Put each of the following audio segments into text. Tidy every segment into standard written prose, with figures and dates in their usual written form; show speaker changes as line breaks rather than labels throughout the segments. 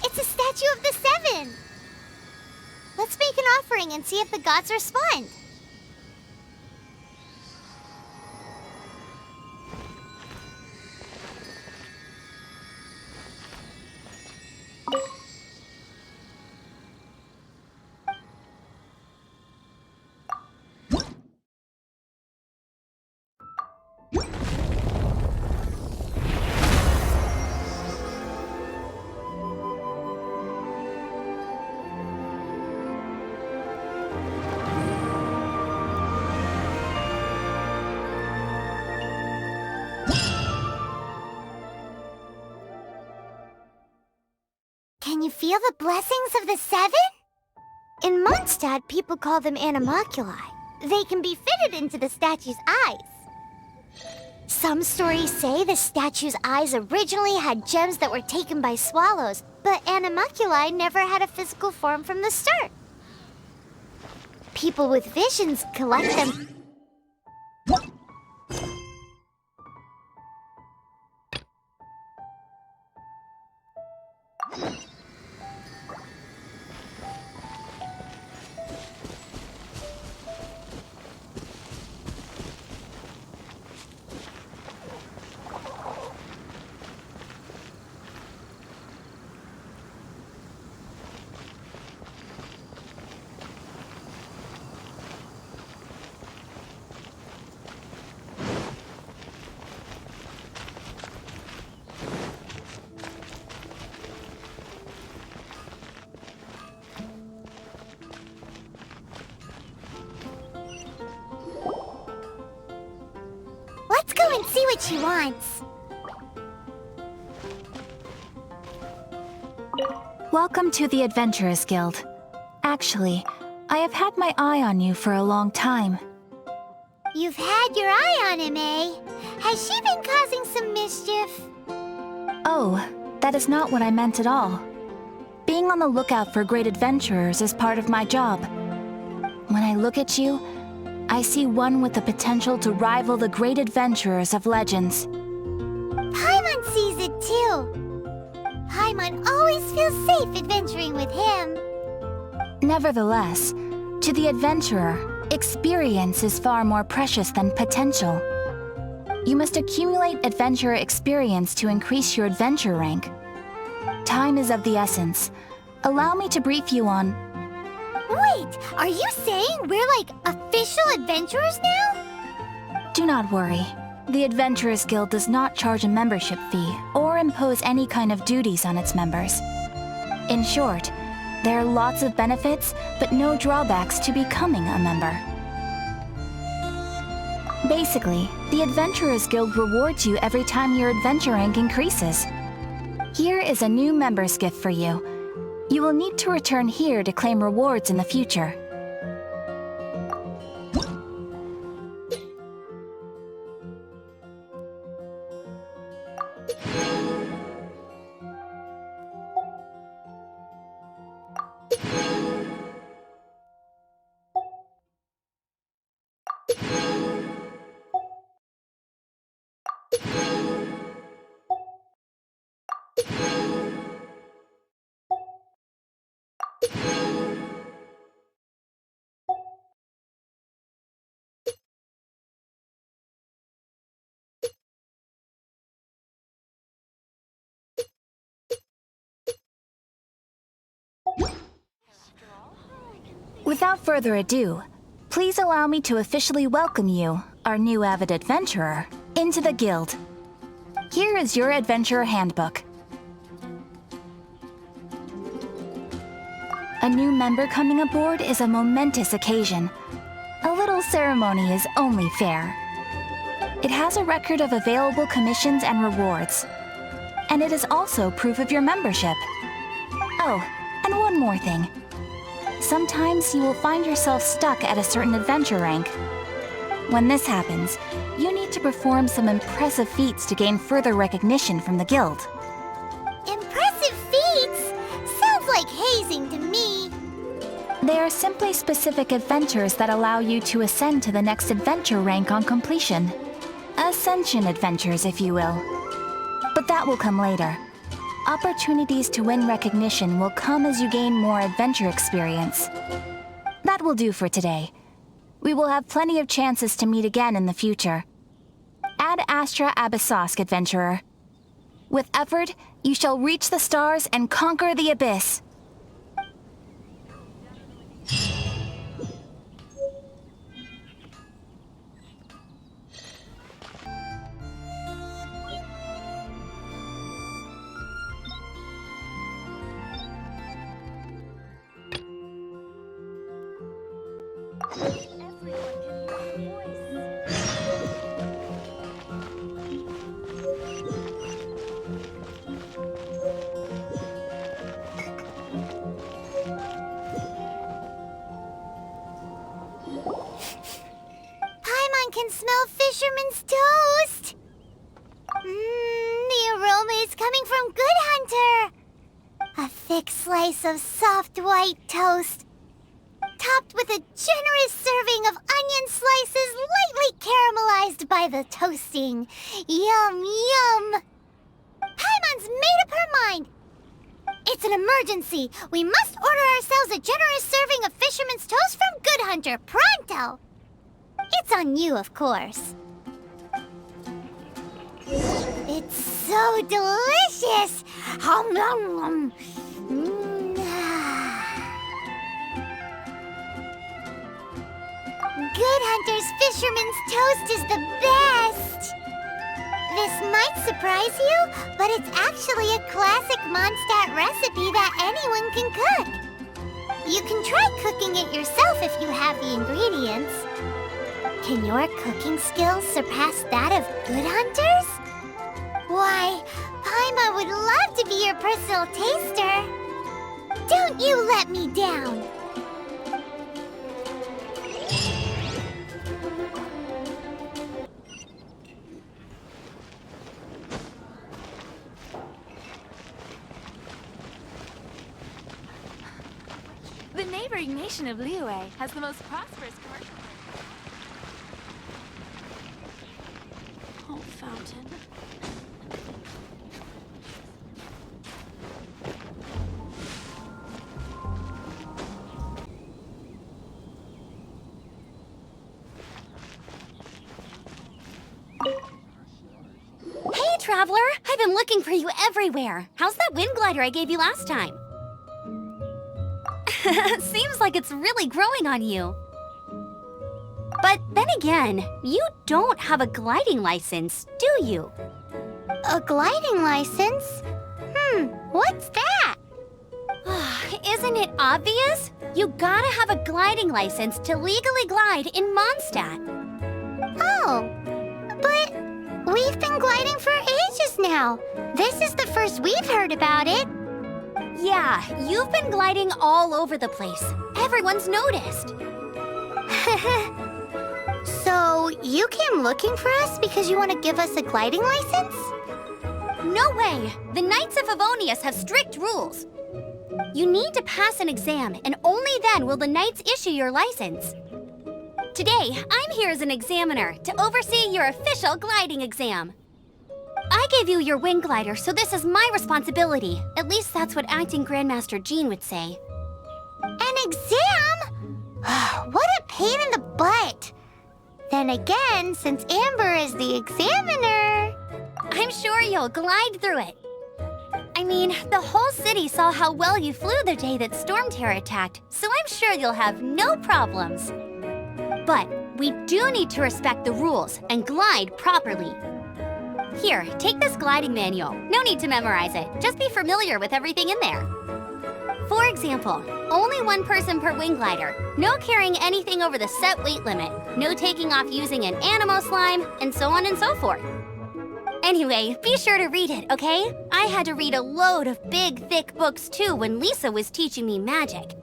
It's a statue of the Seven! Let's make an offering and see if the gods respond. Can you feel the blessings of the Seven? In Mondstadt, people call them animalculi. They can be fitted into the statue's eyes. Some stories say the statue's eyes originally had gems that were taken by swallows, but animalculi never had a physical form from the start. People with visions collect them. Let's go and see what she wants.
Welcome to the Adventurers Guild. Actually, I have had my eye on you for a long time.
You've had your eye on him, eh? Has she been causing some mischief?
Oh, that is not what I meant at all. Being on the lookout for great adventurers is part of my job. When I look at you, I see one with the potential to rival the great adventurers of legends.
Paimon sees it too. Paimon always feels safe adventuring with him.
Nevertheless, to the adventurer, experience is far more precious than potential. You must accumulate adventurer experience to increase your adventure rank. Time is of the essence. Allow me to brief you on...
Wait, are you saying we're like official adventurers now?
Do not worry. The Adventurers Guild does not charge a membership fee or impose any kind of duties on its members. In short, there are lots of benefits, but no drawbacks to becoming a member. Basically, the Adventurers Guild rewards you every time your adventure rank increases. Here is a new member's gift for you. You will need to return here to claim rewards in the future. Without further ado, Please allow me to officially welcome you, our new avid adventurer, into the guild. Here is your adventurer handbook. A new member coming aboard is a momentous occasion. A little ceremony is only fair. It has a record of available commissions and rewards. And it is also proof of your membership. Oh, and one more thing. Sometimes you will find yourself stuck at a certain adventure rank. When this happens, you need to perform some impressive feats to gain further recognition from the guild.
Impressive feats? Sounds like hazing to me.
They are simply specific adventures that allow you to ascend to the next adventure rank on completion. Ascension adventures, if you will. But that will come later. Opportunities to win recognition will come as you gain more adventure experience. That will do for today. We will have plenty of chances to meet again in the future. Ad Astra Abyssosk, adventurer. With effort, you shall reach the stars and conquer the abyss.
Can smell fisherman's toast. The aroma is coming from Good Hunter. A thick slice of soft white toast, topped with a generous serving of onion slices lightly caramelized by the toasting. Yum, yum. Paimon's made up her mind. It's an emergency. We must order ourselves a generous serving of fisherman's toast from Good Hunter, pronto. It's on you, of course. It's so delicious! Hum, nom, nom. Good Hunter's Fisherman's Toast is the best! This might surprise you, but it's actually a classic Mondstadt recipe that anyone can cook. You can try cooking it yourself if you have the ingredients. Can your cooking skills surpass that of Good Hunter's? Why, Paima would love to be your personal taster. Don't you let me down.
The neighboring nation of Liyue has the most prosperous commercial... Oh, fountain.
Hey, Traveler! I've been looking for you everywhere. How's that wind glider I gave you last time? Seems like it's really growing on you. But then again, you don't have a gliding license, do you?
A gliding license? What's that?
Isn't it obvious? You gotta have a gliding license to legally glide in Mondstadt.
Oh, but we've been gliding for ages now. This is the first we've heard about it.
Yeah, you've been gliding all over the place. Everyone's noticed.
So, you came looking for us because you want to give us a gliding license?
No way! The Knights of Favonius have strict rules. You need to pass an exam, and only then will the Knights issue your license. Today, I'm here as an examiner to oversee your official gliding exam. I gave you your wing glider, so this is my responsibility. At least that's what Acting Grandmaster Jean would say.
An exam? What a pain in the butt! Then again, since Amber is the examiner...
I'm sure you'll glide through it. I mean, the whole city saw how well you flew the day that Storm Terror attacked, so I'm sure you'll have no problems. But we do need to respect the rules and glide properly. Here, take this gliding manual. No need to memorize it. Just be familiar with everything in there. For example, only one person per wing glider, no carrying anything over the set weight limit, no taking off using an animo slime, and so on and so forth. Anyway, be sure to read it, okay? I had to read a load of big, thick books too when Lisa was teaching me magic.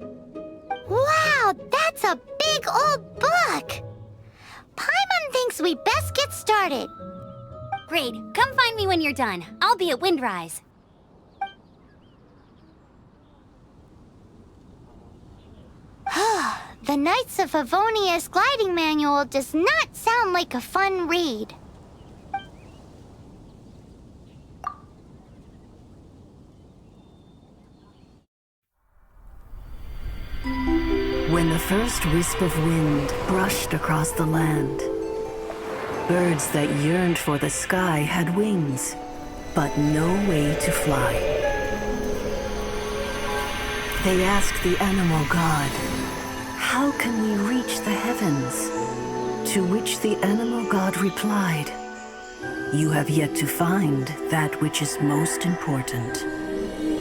Wow, that's a big old book! Paimon thinks we best get started.
Great, come find me when you're done. I'll be at Windrise.
The Knights of Favonia's gliding manual does not sound like a fun read.
When the first wisp of wind brushed across the land, birds that yearned for the sky had wings, but no way to fly. They asked the animal god, "How can we reach the heavens?" To which the animal god replied, "You have yet to find that which is most important."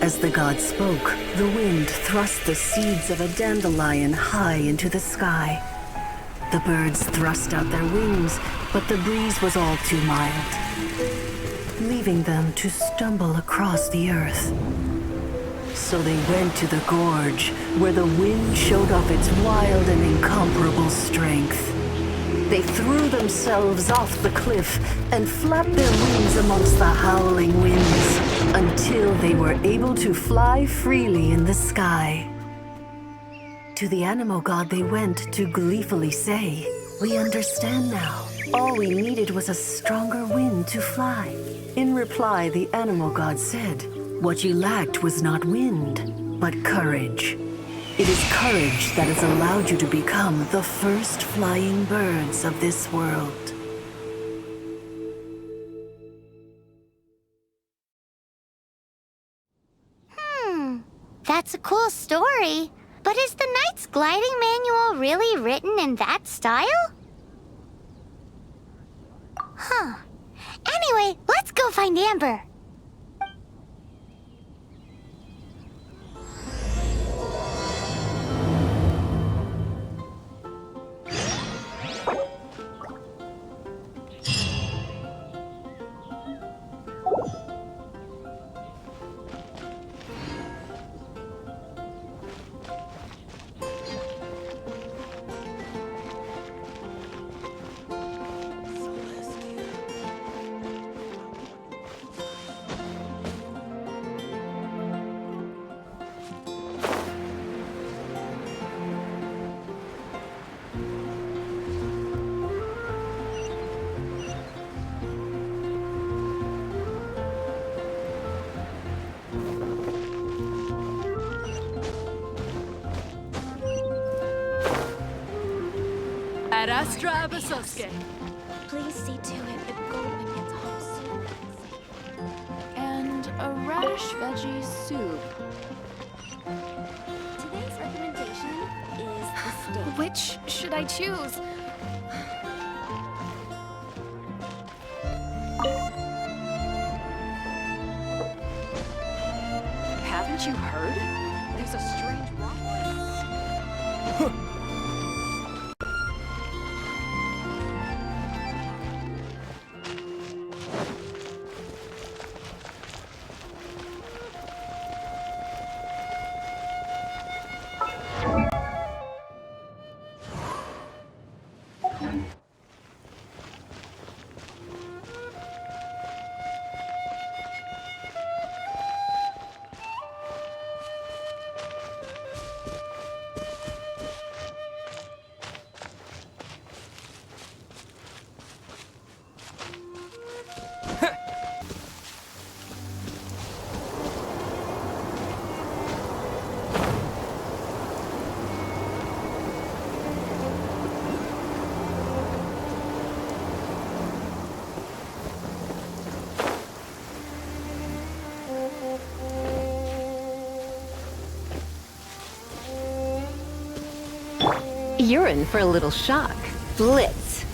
As the god spoke, the wind thrust the seeds of a dandelion high into the sky. The birds thrust out their wings, but the breeze was all too mild, leaving them to stumble across the earth. So they went to the gorge, where the wind showed off its wild and incomparable strength. They threw themselves off the cliff and flapped their wings amongst the howling winds until they were able to fly freely in the sky. To the animal god they went to gleefully say, "We understand now. All we needed was a stronger wind to fly." In reply, the animal god said, "What you lacked was not wind, but courage. It is courage that has allowed you to become the first flying birds of this world."
That's a cool story. But is the Knight's gliding manual really written in that style? Huh. Anyway, let's go find Amber.
Please see to it the golden gets home soon. And a radish veggie soup.
Today's recommendation is the steak.
Which should I choose? Haven't you heard? There's a strange rumble.
You're in for a little shock. Blitz.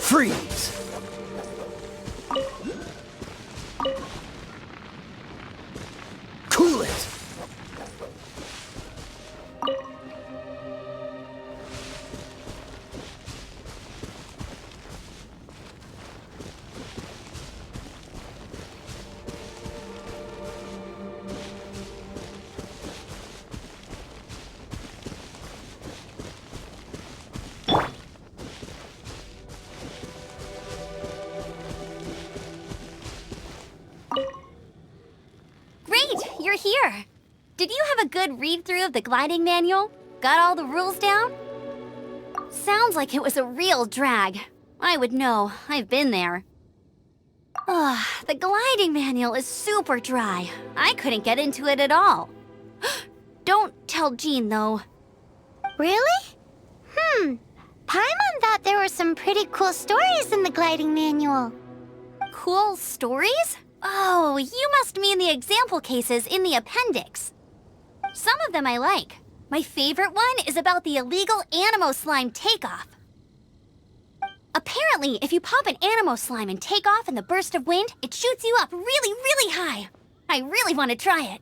Freeze! Cool it!
Great, you're here. Did you have a good read-through of the gliding manual? Got all the rules down? Sounds like it was a real drag. I would know, I've been there. Ugh, the gliding manual is super dry. I couldn't get into it at all. Don't tell Jean, though.
Really? Paimon thought there were some pretty cool stories in the gliding manual.
Cool stories? Oh, you must mean the example cases in the appendix. Some of them I like. My favorite one is about the illegal Animo slime takeoff. Apparently, if you pop an Animo slime and take off in the burst of wind, it shoots you up really, really high. I really want to try it.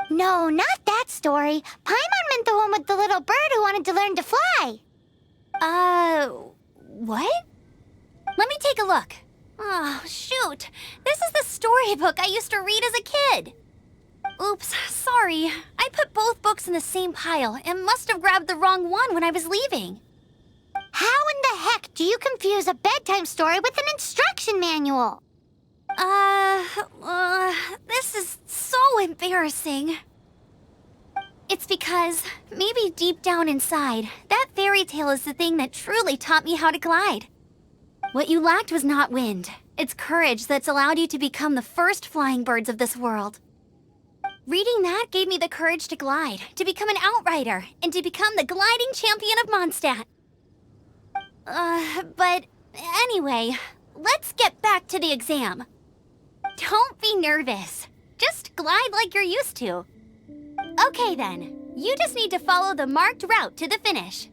No, not that story. Paimon meant the one with the little bird who wanted to learn to fly.
What? Let me take a look. Oh, shoot. This is the storybook I used to read as a kid. Oops, sorry. I put both books in the same pile and must have grabbed the wrong one when I was leaving.
How in the heck do you confuse a bedtime story with an instruction manual?
This is so embarrassing. It's because, maybe deep down inside, that fairy tale is the thing that truly taught me how to glide. What you lacked was not wind. It's courage that's allowed you to become the first flying birds of this world. Reading that gave me the courage to glide, to become an outrider, and to become the gliding champion of Mondstadt. But anyway, let's get back to the exam. Don't be nervous. Just glide like you're used to. Okay then, you just need to follow the marked route to the finish.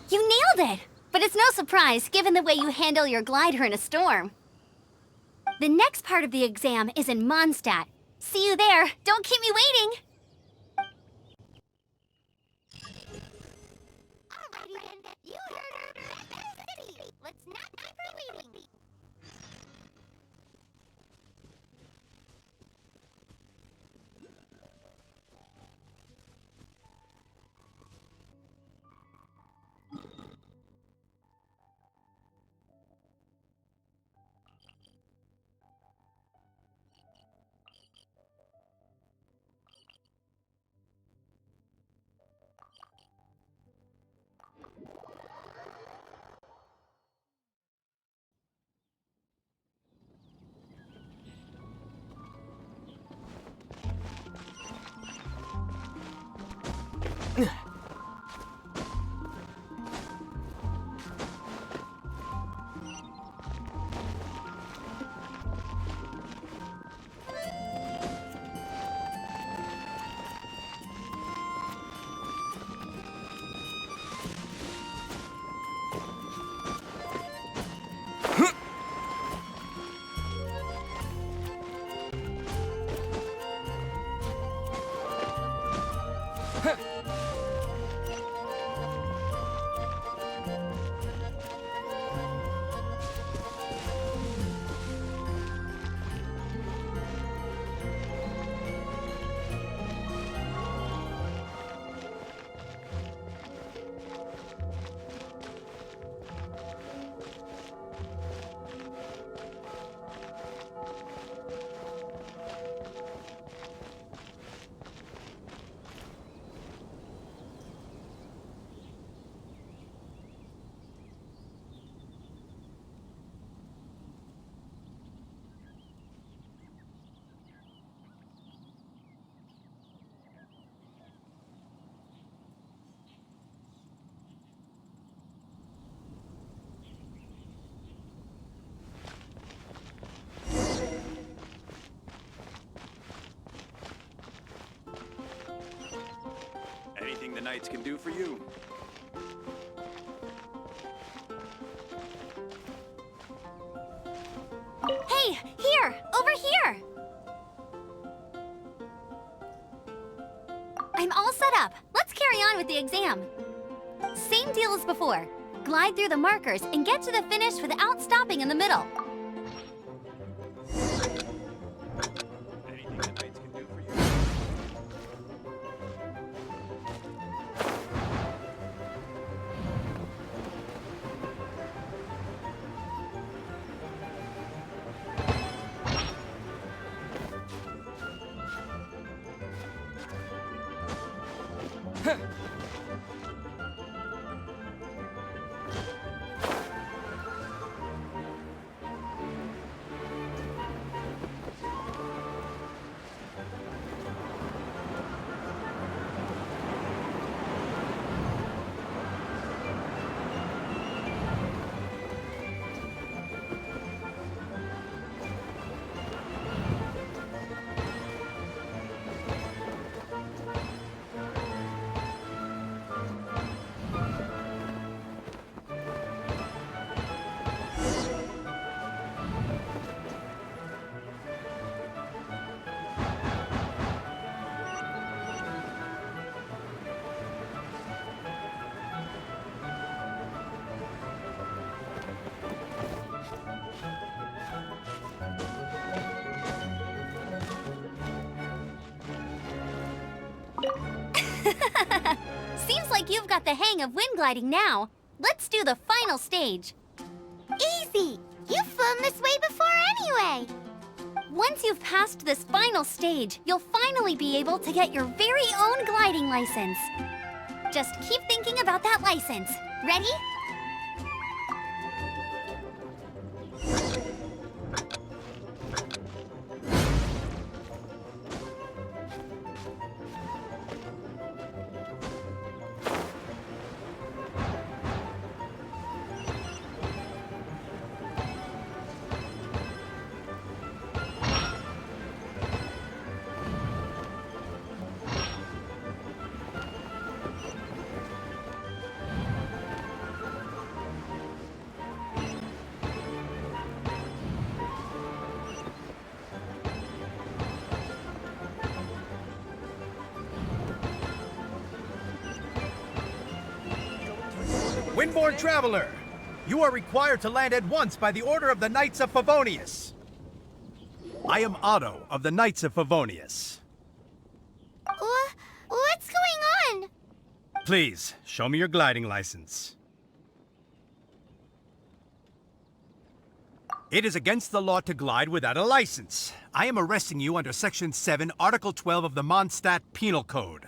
You nailed it! But it's no surprise, given the way you handle your glider in a storm. The next part of the exam is in Mondstadt. See you there. Don't keep me waiting!
Alrighty then, you heard her. City. Let's not keep her waiting.
knights can do for you.
Hey, here! Over here! I'm all set up. Let's carry on with the exam. Same deal as before. Glide through the markers and get to the finish without stopping in the middle.
Anything the knights can do for you.
Seems like you've got the hang of wind gliding now. Let's do the final stage.
Easy! You've flown this way before anyway!
Once you've passed this final stage, you'll finally be able to get your very own gliding license. Just keep thinking about that license. Ready?
Windborne Traveler! You are required to land at once by the order of the Knights of Favonius. I am Otto of the Knights of Favonius.
What's going on?
Please, show me your gliding license. It is against the law to glide without a license. I am arresting you under Section 7, Article 12 of the Mondstadt Penal Code.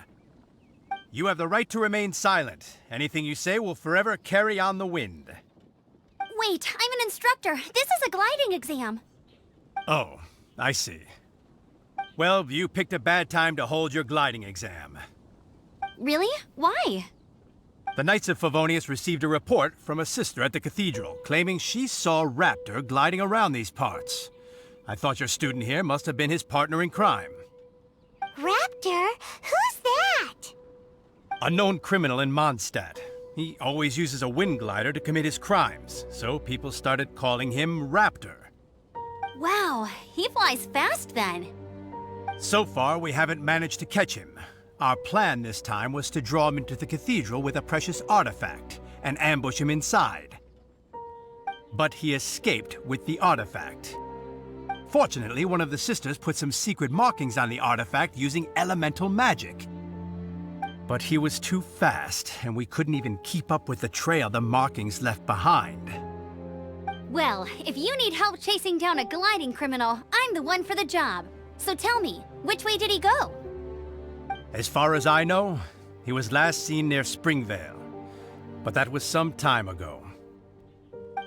You have the right to remain silent. Anything you say will forever carry on the wind.
Wait, I'm an instructor. This is a gliding exam.
Oh, I see. Well, you picked a bad time to hold your gliding exam.
Really? Why?
The Knights of Favonius received a report from a sister at the cathedral claiming she saw Raptor gliding around these parts. I thought your student here must have been his partner in crime.
Raptor? Who's that?
A known criminal in Mondstadt. He always uses a wind glider to commit his crimes, so people started calling him Raptor.
Wow, he flies fast then.
So far, we haven't managed to catch him. Our plan this time was to draw him into the cathedral with a precious artifact and ambush him inside. But he escaped with the artifact. Fortunately, one of the sisters put some secret markings on the artifact using elemental magic. But he was too fast, and we couldn't even keep up with the trail the markings left behind.
Well, if you need help chasing down a gliding criminal, I'm the one for the job. So tell me, which way did he go?
As far as I know, he was last seen near Springvale. But that was some time ago.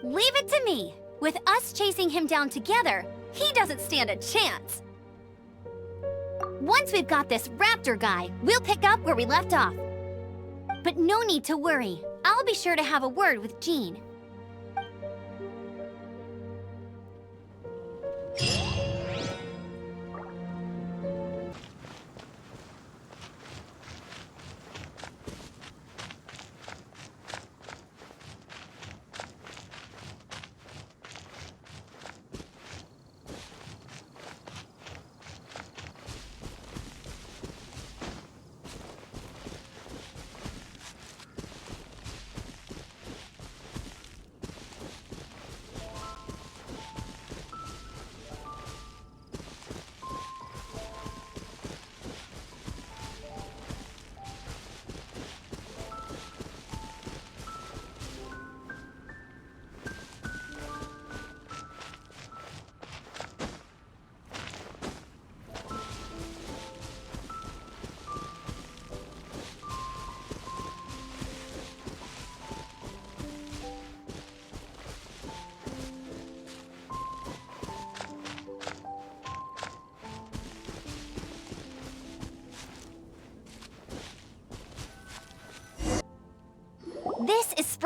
Leave it to me. With us chasing him down together, he doesn't stand a chance. Once we've got this Raptor guy, we'll pick up where we left off. But no need to worry. I'll be sure to have a word with Jean.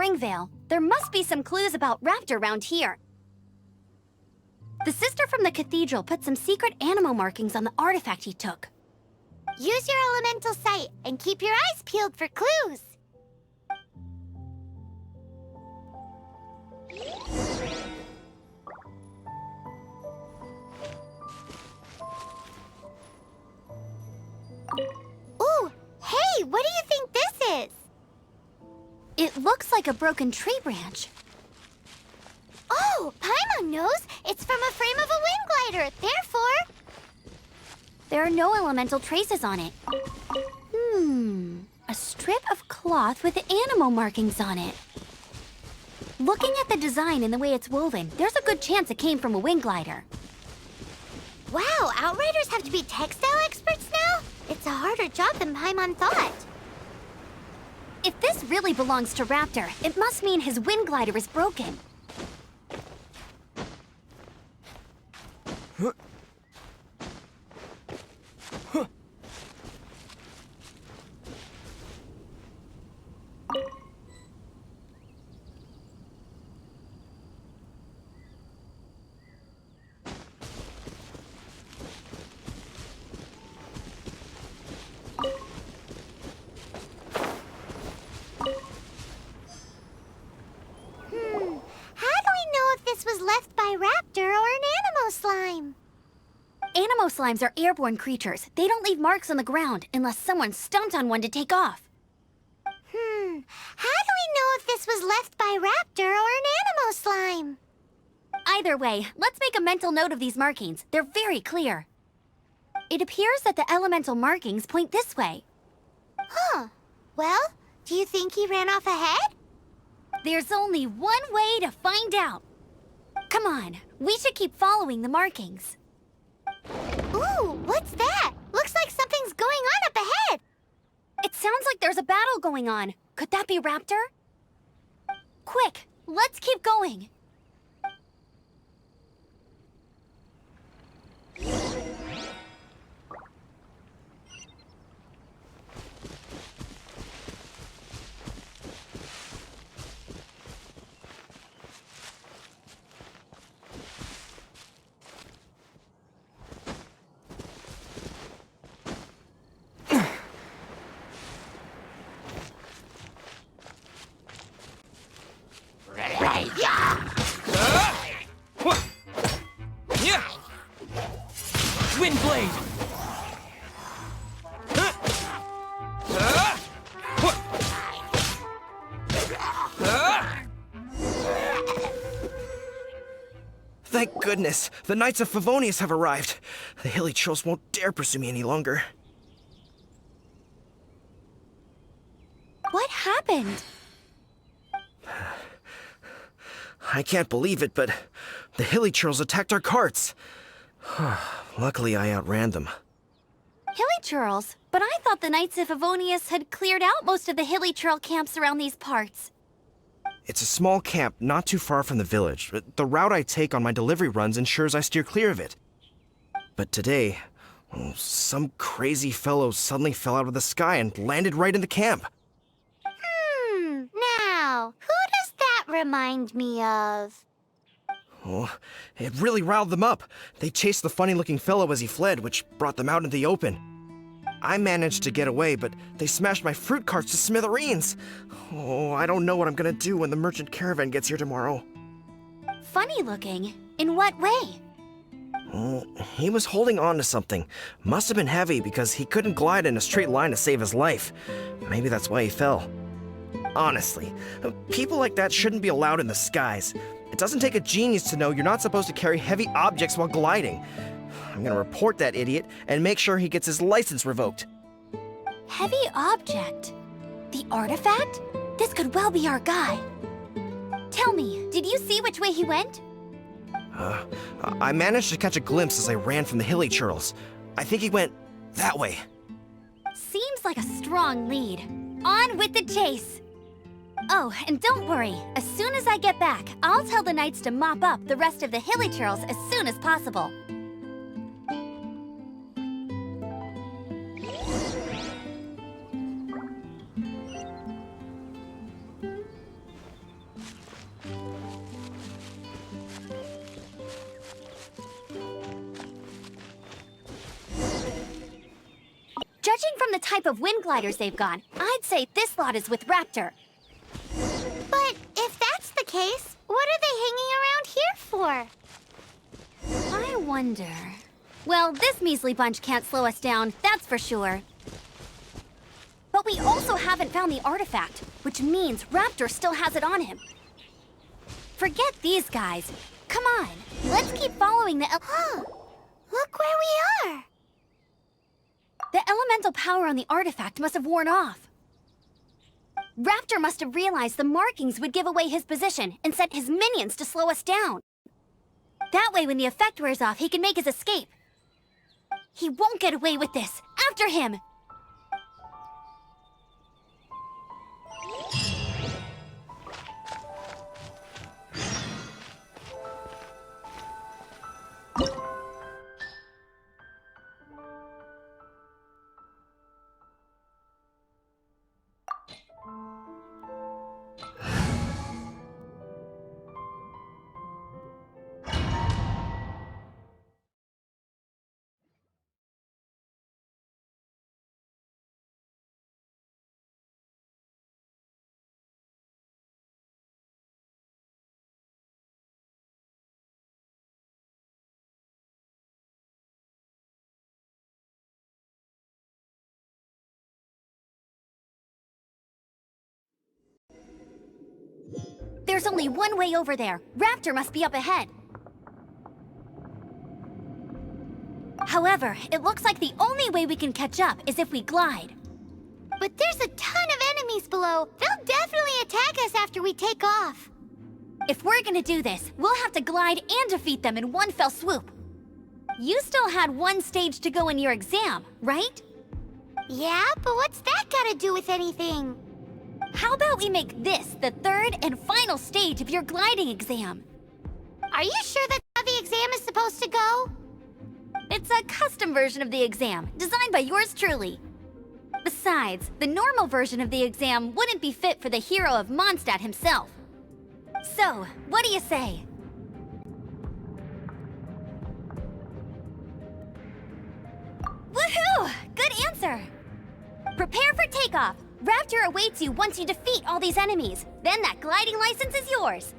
Springvale. There must be some clues about Raptor around here. The sister from the cathedral put some secret animal markings on the artifact he took.
Use your elemental sight and keep your eyes peeled for clues. Ooh, hey, what do you think this is?
It looks like a broken tree branch.
Oh, Paimon knows. It's from a frame of a wind glider. Therefore,
There are no elemental traces on it. A strip of cloth with animal markings on it. Looking at the design and the way it's woven, there's a good chance it came from a wind glider.
wow, Outriders have to be textile experts now? It's a harder job than Paimon thought.
If this really belongs to Raptor, it must mean his wind glider is broken.
How do we know if this was left by Raptor or an Animo slime?
Animo slimes are airborne creatures. They don't leave marks on the ground unless someone stomped on one to take off.
How do we know if this was left by Raptor or an Animo slime?
Either way, let's make a mental note of these markings. They're very clear. It appears that the elemental markings point this way.
Huh. Well, do you think he ran off ahead?
There's only one way to find out. Come on, we should keep following the markings.
Ooh, what's that? Looks like something's going on up ahead.
It sounds like there's a battle going on. Could that be Raptor? Quick, let's keep going.
Wind blade!
Thank goodness, the Knights of Favonius have arrived. The hilly trolls won't dare pursue me any longer.
What happened?
I can't believe it, but the hilly trolls attacked our carts. Luckily, I outran them.
Hilly Churls? But I thought the Knights of Favonius had cleared out most of the Hilly Churl camps around these parts.
It's a small camp not too far from the village, but the route I take on my delivery runs ensures I steer clear of it. But today, some crazy fellow suddenly fell out of the sky and landed right in the camp.
Now, who does that remind me of?
Oh, it really riled them up. They chased the funny-looking fellow as he fled, which brought them out into the open. I managed to get away, but they smashed my fruit carts to smithereens. Oh, I don't know what I'm gonna do when the merchant caravan gets here tomorrow.
Funny looking? In what way?
Oh, he was holding on to something. Must have been heavy because he couldn't glide in a straight line to save his life. Maybe that's why he fell. Honestly, people like that shouldn't be allowed in the skies. It doesn't take a genius to know you're not supposed to carry heavy objects while gliding. I'm gonna report that idiot and make sure he gets his license revoked.
Heavy object? The artifact? This could well be our guy. Tell me, did you see which way he went?
I managed to catch a glimpse as I ran from the hilly churls. I think he went that way.
Seems like a strong lead. On with the chase! Oh, and don't worry. As soon as I get back, I'll tell the knights to mop up the rest of the hilly churls as soon as possible. Judging from the type of wind gliders they've got, I'd say this lot is with Raptor.
But if that's the case, what are they hanging around here for?
I wonder... Well, this measly bunch can't slow us down, that's for sure. But we also haven't found the artifact, which means Raptor still has it on him. Forget these guys. Come on, let's keep following the...
Look where we are!
The elemental power on the artifact must have worn off. Raptor must have realized the markings would give away his position and sent his minions to slow us down. That way, when the effect wears off, he can make his escape. He won't get away with this. After him! There's only one way over there. Raptor must be up ahead. However, it looks like the only way we can catch up is if we glide.
But there's a ton of enemies below. They'll definitely attack us after we take off.
If we're gonna do this, we'll have to glide and defeat them in one fell swoop. You still had one stage to go in your exam, right?
Yeah, but what's that got to do with anything?
How about we make this the third and final stage of your gliding exam?
Are you sure that's how the exam is supposed to go?
It's a custom version of the exam, designed by yours truly. Besides, the normal version of the exam wouldn't be fit for the hero of Mondstadt himself. So, what do you say? Woohoo! Good answer! Prepare for takeoff. Raptor awaits you once you defeat all these enemies. Then that gliding license is yours.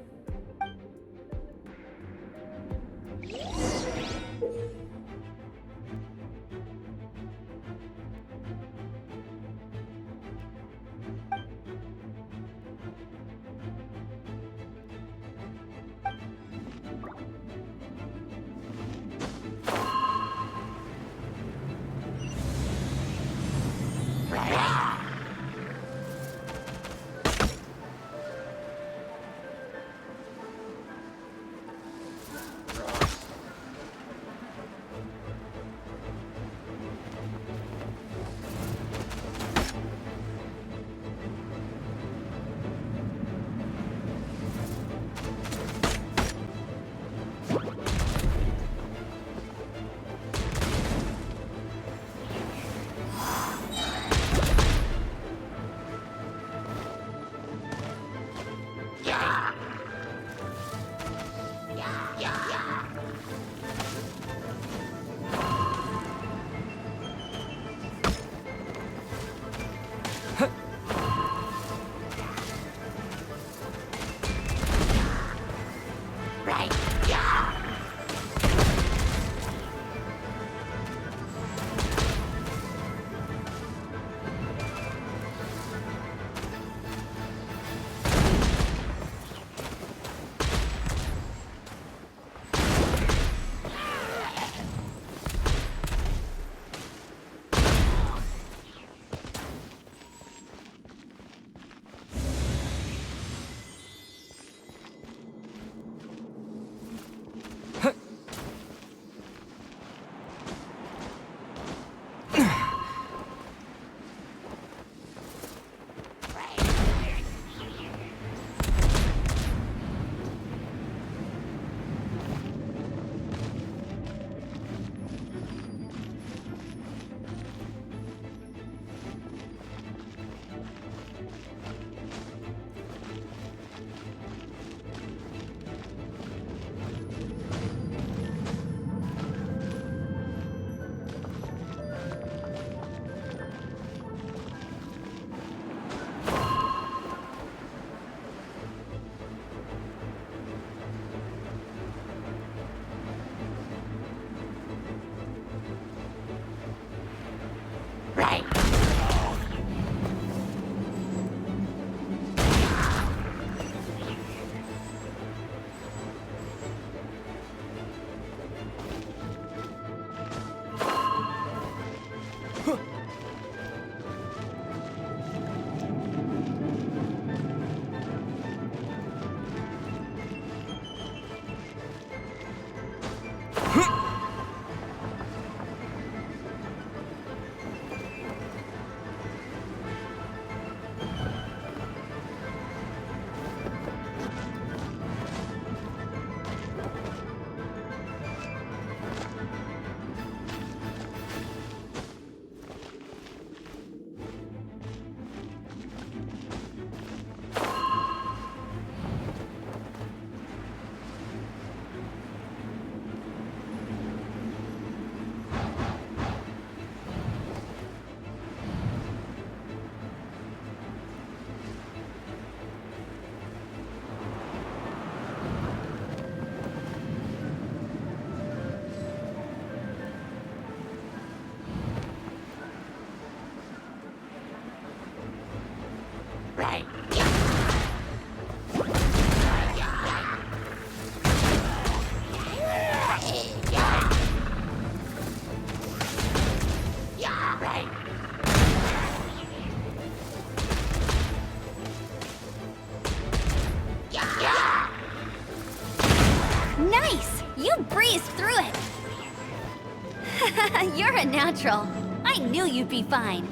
You're a natural. I knew you'd be fine.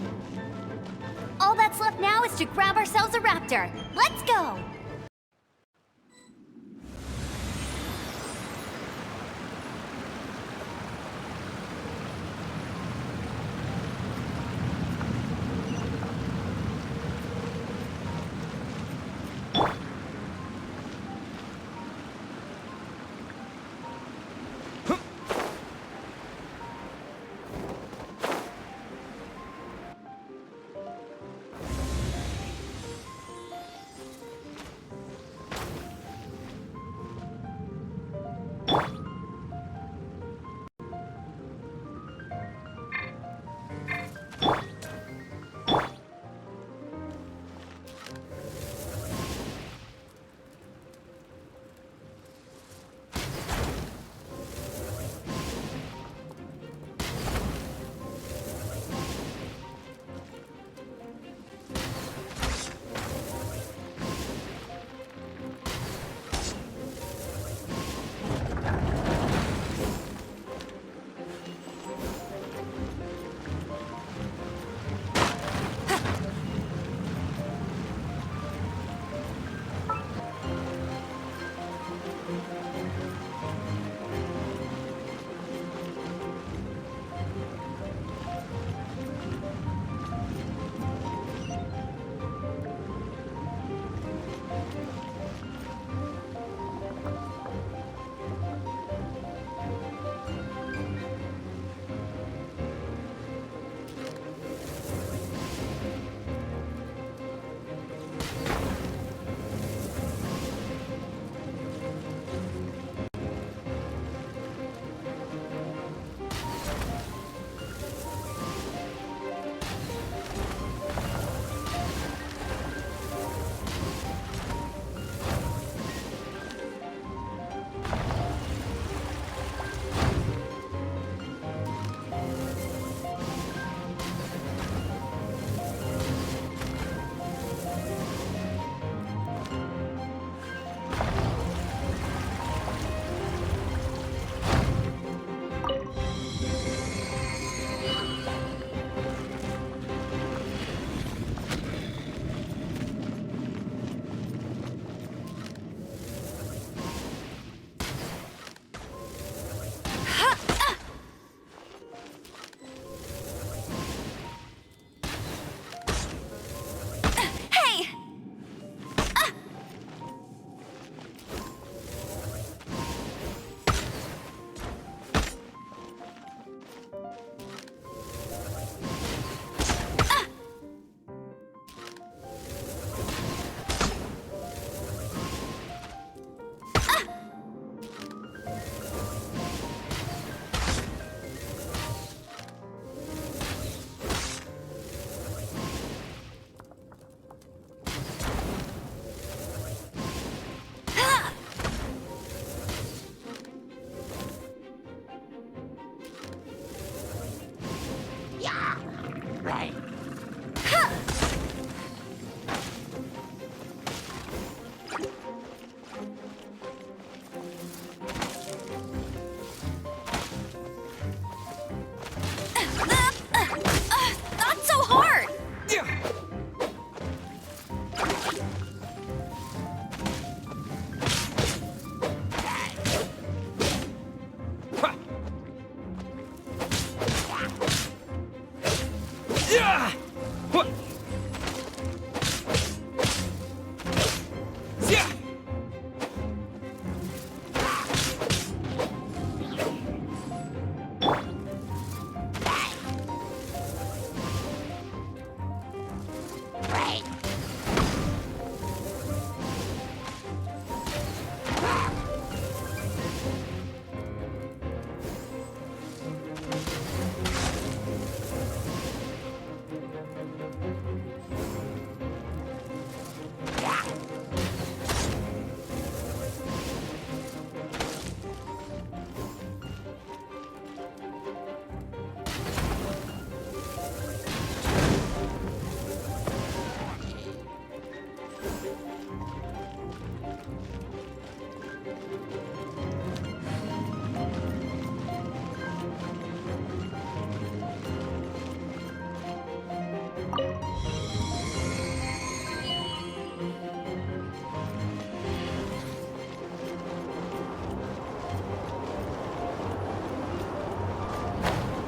All that's left now is to grab ourselves a raptor. Let's go!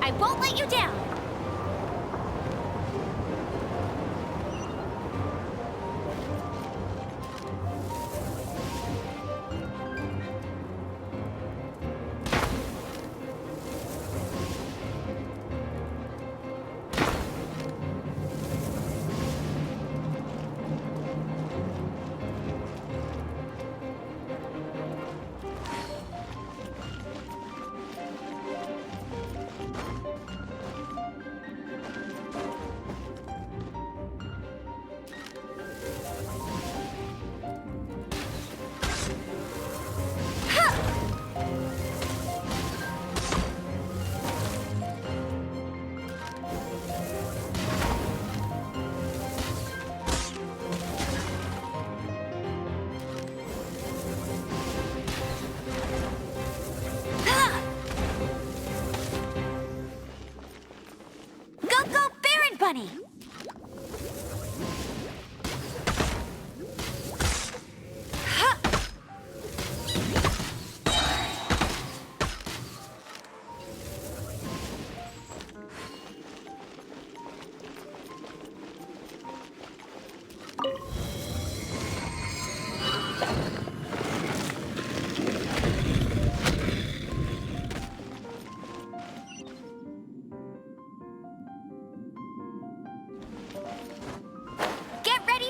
I won't let you down! Bunny!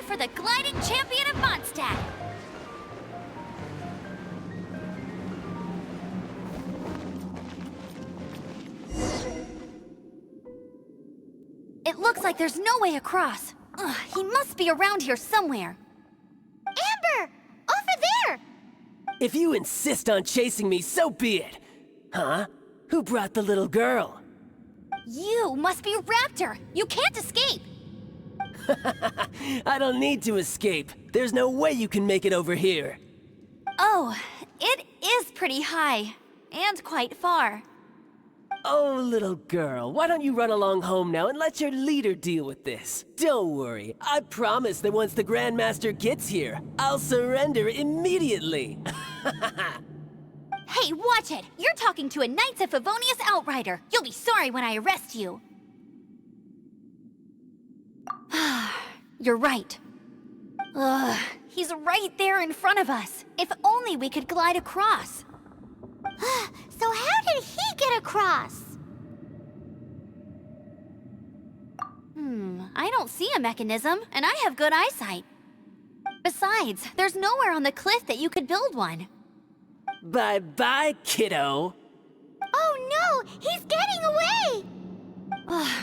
For the gliding champion of Mondstadt! It looks like there's no way across. Ugh, he must be around here somewhere.
Amber! Over there!
If you insist on chasing me, so be it. Huh? Who brought the little girl?
You must be Raptor! You can't escape!
I don't need to escape. There's no way you can make it over here.
Oh, it is pretty high. And quite far.
Oh, little girl, why don't you run along home now and let your leader deal with this? Don't worry, I promise that once the Grandmaster gets here, I'll surrender immediately.
Hey, watch it! You're talking to a Knights of Favonius outrider. You'll be sorry when I arrest you. You're right. Ugh, he's right there in front of us. If only we could glide across.
So how did he get across?
I don't see a mechanism, and I have good eyesight. Besides, there's nowhere on the cliff that you could build one.
Bye-bye, kiddo.
Oh no, he's getting away!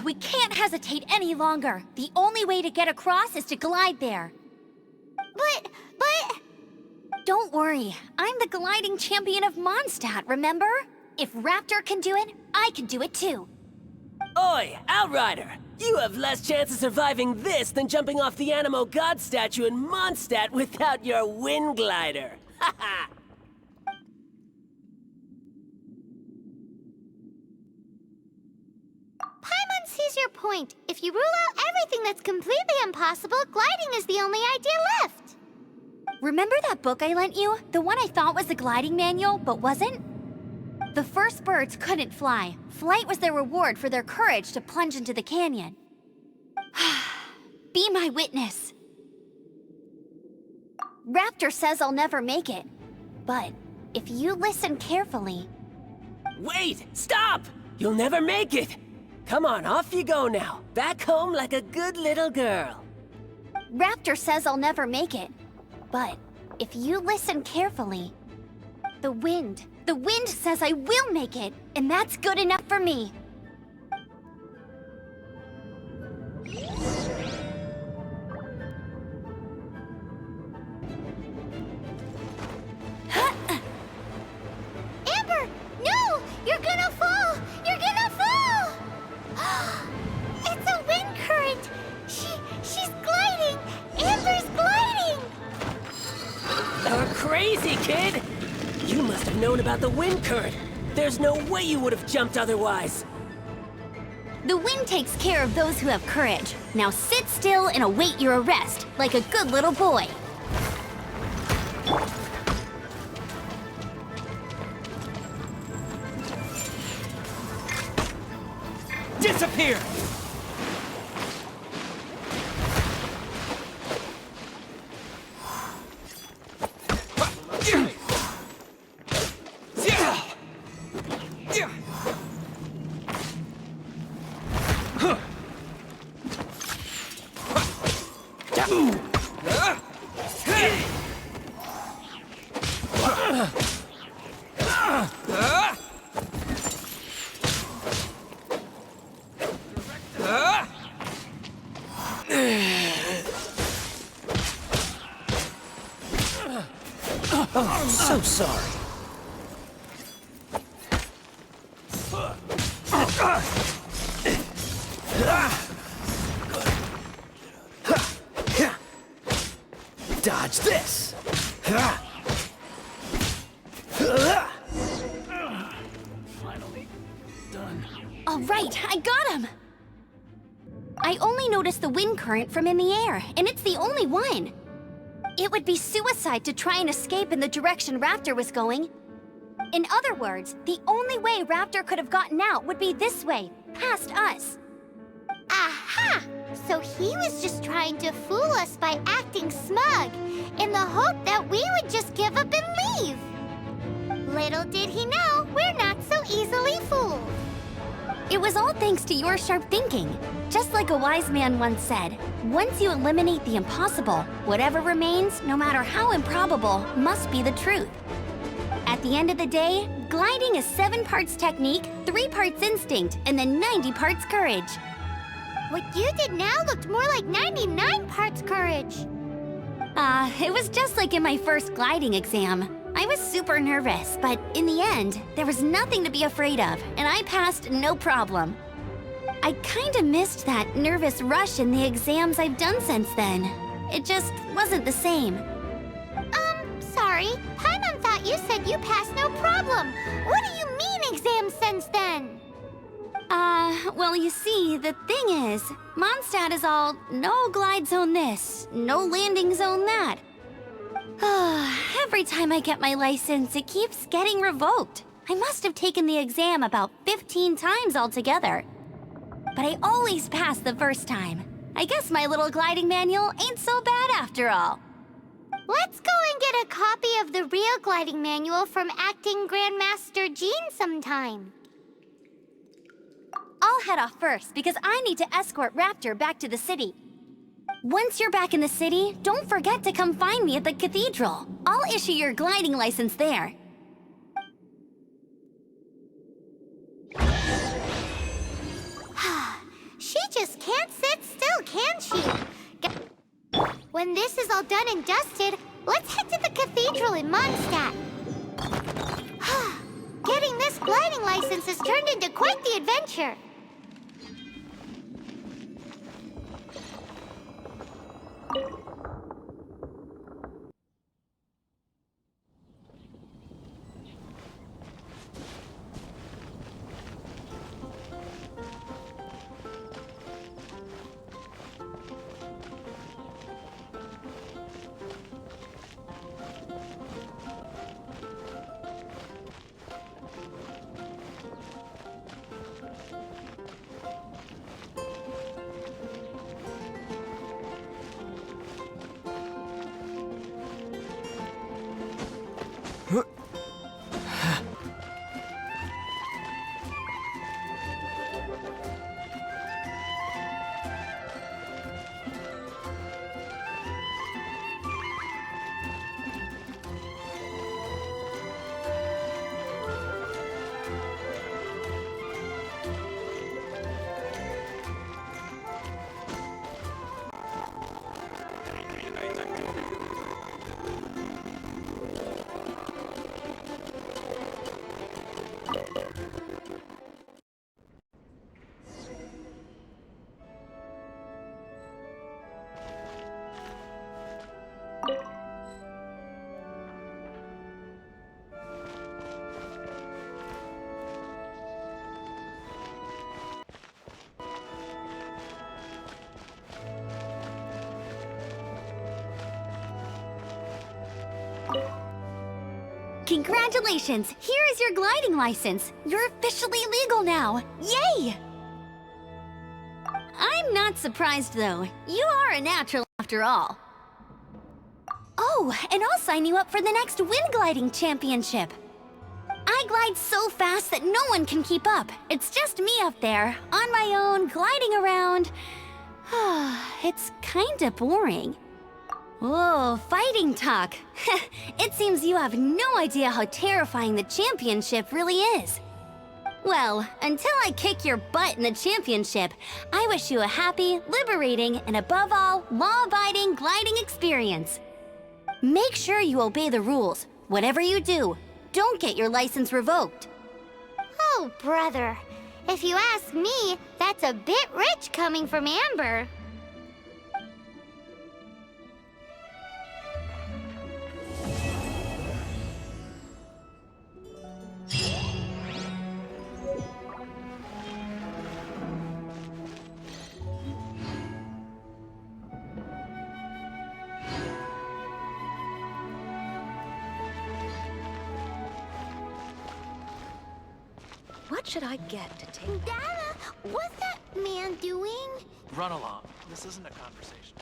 We can't hesitate any longer. The only way to get across is to glide there.
But...
Don't worry. I'm the gliding champion of Mondstadt, remember? If Raptor can do it, I can do it too.
Oi, Outrider! You have less chance of surviving this than jumping off the Animo God statue in Mondstadt without your wind glider. Haha!
Paimon sees your point. If you rule out everything that's completely impossible, gliding is the only idea left.
Remember that book I lent you? The one I thought was the gliding manual, but wasn't? The first birds couldn't fly. Flight was their reward for their courage to plunge into the canyon. Be my witness. Raptor says I'll never make it. But if you listen carefully...
Wait! Stop! You'll never make it! Come on, off you go now. Back home like a good little girl.
Raptor says I'll never make it. But if you listen carefully... The wind says I will make it, and that's good enough for me.
Amber! No! You're gonna fall! You're gonna fall! It's a wind current! She's gliding! Amber's gliding!
You're crazy, kid! You must have known about the wind current. There's no way you would have jumped otherwise.
The wind takes care of those who have courage. Now sit still and await your arrest, like a good little boy.
disappear!
Oh, so sorry. Dodge this.
Finally done.
All right, I got him! I only noticed the wind current from in the air, and it's the only one. It would be suicide to try and escape in the direction Raptor was going. In other words, the only way Raptor could have gotten out would be this way, past us.
Aha! So he was just trying to fool us by acting smug, in the hope that we would just give up and leave. Little did he know, we're not so easily fooled.
It was all thanks to your sharp thinking. Just like a wise man once said, once you eliminate the impossible, whatever remains, no matter how improbable, must be the truth. At the end of the day, gliding is 7 parts technique, 3 parts instinct, and then 90 parts courage.
What you did now looked more like 99 parts courage.
It was just like in my first gliding exam. I was super nervous, but in the end, there was nothing to be afraid of, and I passed no problem. I kinda missed that nervous rush in the exams I've done since then. It just wasn't the same.
Sorry. Paimon thought you said you passed no problem. What do you mean exam sense then?
Well, you see, the thing is, Mondstadt is all no glide zone this, no landing zone that. Every time I get my license, it keeps getting revoked. I must have taken the exam about 15 times altogether. But I always pass the first time. I guess my little gliding manual ain't so bad after all.
Let's go and get a copy of the real gliding manual from Acting Grandmaster Jean sometime.
I'll head off first because I need to escort Raptor back to the city. Once you're back in the city, don't forget to come find me at the cathedral. I'll issue your gliding license there.
She just can't sit still, can she? When this is all done and dusted, let's head to the cathedral in Mondstadt. Getting this gliding license has turned into quite the adventure.
Congratulations! Here is your gliding license. You're officially legal now. Yay! I'm not surprised, though. You are a natural after all. Oh, and I'll sign you up for the next wind gliding championship. I glide so fast that no one can keep up. It's just me up there, on my own, gliding around. It's kinda boring. Whoa, fighting talk. It seems you have no idea how terrifying the championship really is. Well, until I kick your butt in the championship, I wish you a happy, liberating, and above all, law-abiding gliding experience. Make sure you obey the rules. Whatever you do, don't get your license revoked.
Oh, brother. If you ask me, that's a bit rich coming from Amber.
What should I get to take?
Dada, what's that man doing?
Run along. This isn't a conversation.